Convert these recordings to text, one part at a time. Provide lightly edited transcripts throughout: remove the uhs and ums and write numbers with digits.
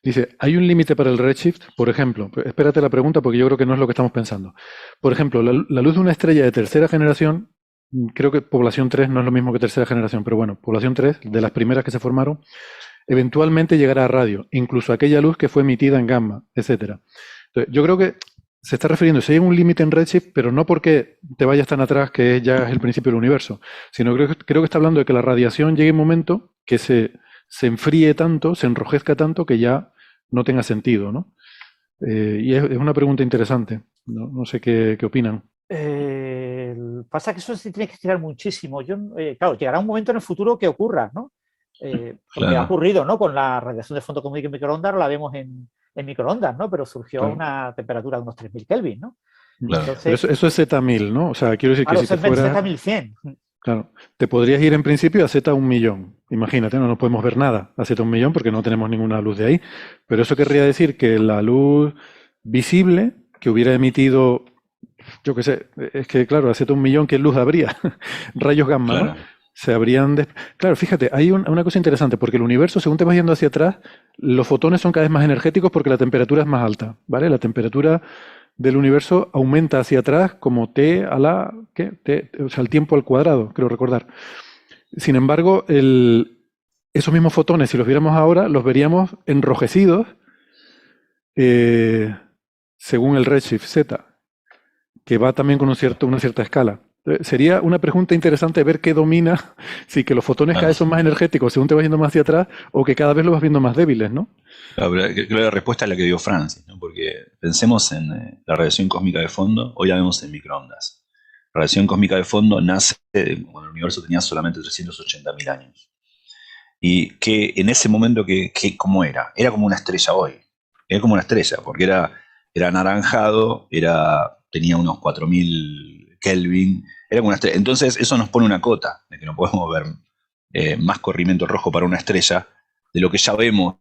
Dice, ¿hay un límite para el redshift? Por ejemplo, espérate la pregunta porque yo creo que no es lo que estamos pensando. Por ejemplo, la luz de una estrella de tercera generación, creo que población 3 no es lo mismo que tercera generación, pero bueno, población 3 de las primeras que se formaron, eventualmente llegará a radio, incluso aquella luz que fue emitida en gamma, etcétera. Entonces, yo creo que se está refiriendo, si hay un límite en redshift, pero no porque te vayas tan atrás que ya es el principio del universo, sino creo que está hablando de que la radiación llegue un momento que se enfríe tanto, se enrojezca tanto que ya no tenga sentido, ¿no? Y es una pregunta interesante. No sé qué opinan. Pasa que eso se tiene que estirar muchísimo. Claro, llegará un momento en el futuro que ocurra, ¿no? Porque ha Claro, ocurrido, ¿no? Con la radiación de fondo común y microondas, la vemos en microondas, ¿no? Pero surgió a Claro. una temperatura de unos 3000 Kelvin, ¿no? claro. Pero Entonces, eso es Z1000, ¿no? O sea, quiero decir que claro, si eso te es fuera, Z1100. claro, te podrías ir en principio a Z1.000.000. Imagínate, no podemos ver nada a Z1.000.000 porque no tenemos ninguna luz de ahí. Pero eso querría decir que la luz visible que hubiera emitido, yo qué sé, es que claro, a Z1.000.000, ¿qué luz habría? Rayos gamma, ¿no? Claro. Se habrían... Claro, fíjate, hay una cosa interesante, porque el universo, según te vas yendo hacia atrás, los fotones son cada vez más energéticos porque la temperatura es más alta, ¿vale? La temperatura del universo aumenta hacia atrás como t a la... ¿qué? T, o sea, el tiempo al cuadrado, creo recordar. Sin embargo, esos mismos fotones, si los viéramos ahora, los veríamos enrojecidos eh, según el redshift Z, que va también con una cierta escala. Sería una pregunta interesante ver qué domina, si que los fotones cada Claro. vez son más energéticos según te vas yendo más hacia atrás, o que cada vez los vas viendo más débiles, ¿no? Claro, pero creo que la respuesta es la que dio Francis, ¿no? Porque pensemos en la radiación cósmica de fondo, hoy la vemos en microondas. La radiación cósmica de fondo nace cuando el universo tenía solamente 380.000 años. Y que en ese momento, ¿cómo era? Era como una estrella hoy. Era como una estrella, porque era anaranjado, tenía unos 4000 Kelvin, era como una estrella. Entonces, eso nos pone una cota de que no podemos ver más corrimiento rojo para una estrella de lo que ya vemos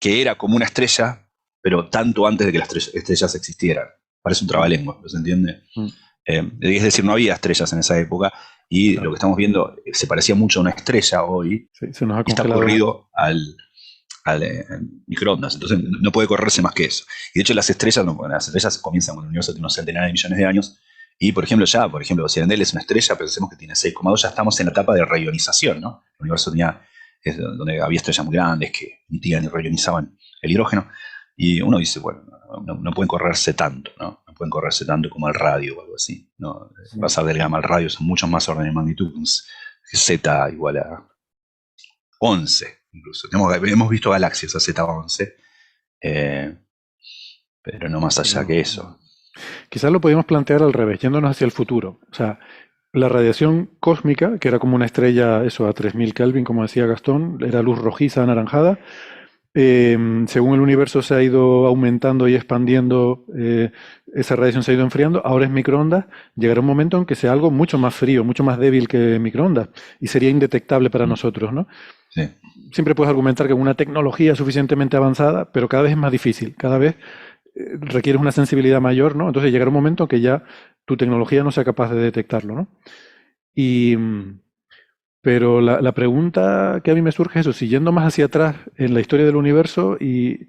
que era como una estrella, pero tanto antes de que las estrellas existieran. Parece un trabalengua, ¿se entiende? Mm, Es decir, no había estrellas en esa época y lo claro. que estamos viendo se parecía mucho a una estrella hoy Sí, se nos ha y está congelado. corrido al microondas, entonces no puede correrse más que eso. Y de hecho las estrellas comienzan cuando el universo tiene unos centenares de millones de años y por ejemplo si Andel es una estrella, pensemos que tiene 6,2, ya estamos en la etapa de reionización, ¿no? El universo es donde había estrellas muy grandes que emitían y reionizaban el hidrógeno y uno dice, bueno, no pueden correrse tanto, ¿no? No pueden correrse tanto como al radio o algo así, ¿no? Mm. Pasar del gamma al radio son muchos más órdenes de magnitud, Z igual a 11 incluso. Hemos visto galaxias a Z11, eh, pero no más allá Pero que eso. quizás lo podríamos plantear al revés, yéndonos hacia el futuro. O sea, la radiación cósmica, que era como una estrella, eso, a 3000 Kelvin, como decía Gastón, era luz rojiza, anaranjada. Según el universo se ha ido aumentando y expandiendo, esa radiación se ha ido enfriando, ahora es microondas, llegará un momento en que sea algo mucho más frío, mucho más débil que microondas, y sería indetectable para Mm, nosotros, ¿no? sí, Siempre puedes argumentar que una tecnología suficientemente avanzada, pero cada vez es más difícil, cada vez requieres una sensibilidad mayor, ¿no? Entonces llegará un momento en que ya tu tecnología no sea capaz de detectarlo, ¿no? Y, pero la pregunta que a mí me surge es eso, si yendo más hacia atrás en la historia del universo y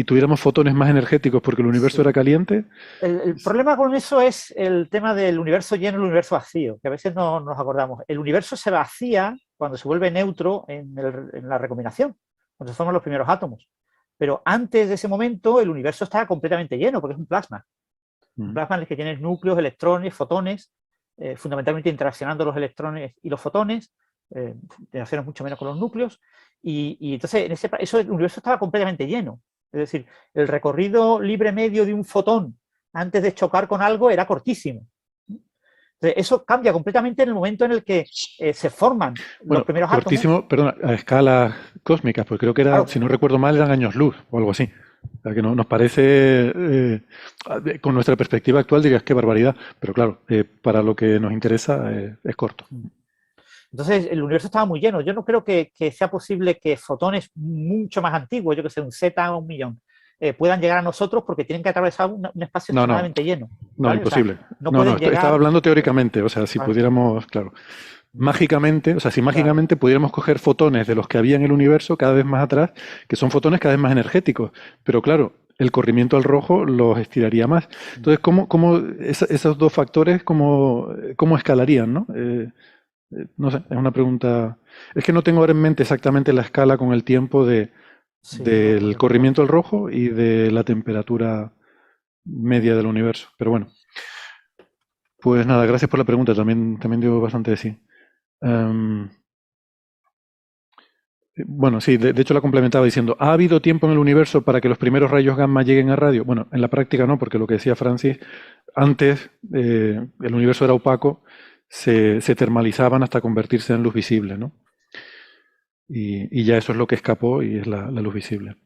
tuviéramos fotones más energéticos porque el universo era Sí. caliente. El problema con eso es el tema del universo lleno y el universo vacío, que a veces no nos acordamos. El universo se vacía cuando se vuelve neutro en la recombinación, cuando se forman los primeros átomos. Pero antes de ese momento el universo está completamente lleno, porque es un plasma. Un Mm. plasma en el que tienes núcleos, electrones, fotones, fundamentalmente interaccionando los electrones y los fotones, interaccionan mucho menos con los núcleos, y entonces el universo estaba completamente lleno. Es decir, el recorrido libre medio de un fotón antes de chocar con algo era cortísimo. Entonces, eso cambia completamente en el momento en el que se forman los Bueno, primeros átomos. cortísimo, perdona, a escalas cósmicas, porque creo que era, Claro, si no recuerdo mal, eran años luz o algo así. O sea, que nos parece, con nuestra perspectiva actual dirías qué barbaridad, pero claro, para lo que nos interesa es corto. entonces el universo estaba muy lleno. Yo no creo que sea posible que fotones mucho más antiguos, yo que sé, un Z o un millón, puedan llegar a nosotros porque tienen que atravesar un espacio No, extremadamente lleno, no, ¿vale? O sea, imposible. no No, pueden estaba llegar. hablando teóricamente, o sea, si Vale. pudiéramos, claro. mágicamente, o sea, si Claro. mágicamente pudiéramos coger fotones de los que había en el universo cada vez más atrás, que son fotones cada vez más energéticos, pero claro, el corrimiento al rojo los estiraría más. Entonces, esos dos factores, cómo escalarían, ¿no? No sé, es una pregunta. Es que no tengo ahora en mente exactamente la escala con el tiempo Sí, del corrimiento al rojo y de la temperatura media del universo. Pero bueno, pues nada, gracias por la pregunta. También dio bastante de sí. Bueno, sí, de hecho la complementaba diciendo, ¿ha habido tiempo en el universo para que los primeros rayos gamma lleguen a radio? Bueno, en la práctica no, porque lo que decía Francis, antes el universo era opaco, se termalizaban hasta convertirse en luz visible, ¿no? Y ya eso es lo que escapó y es la luz visible.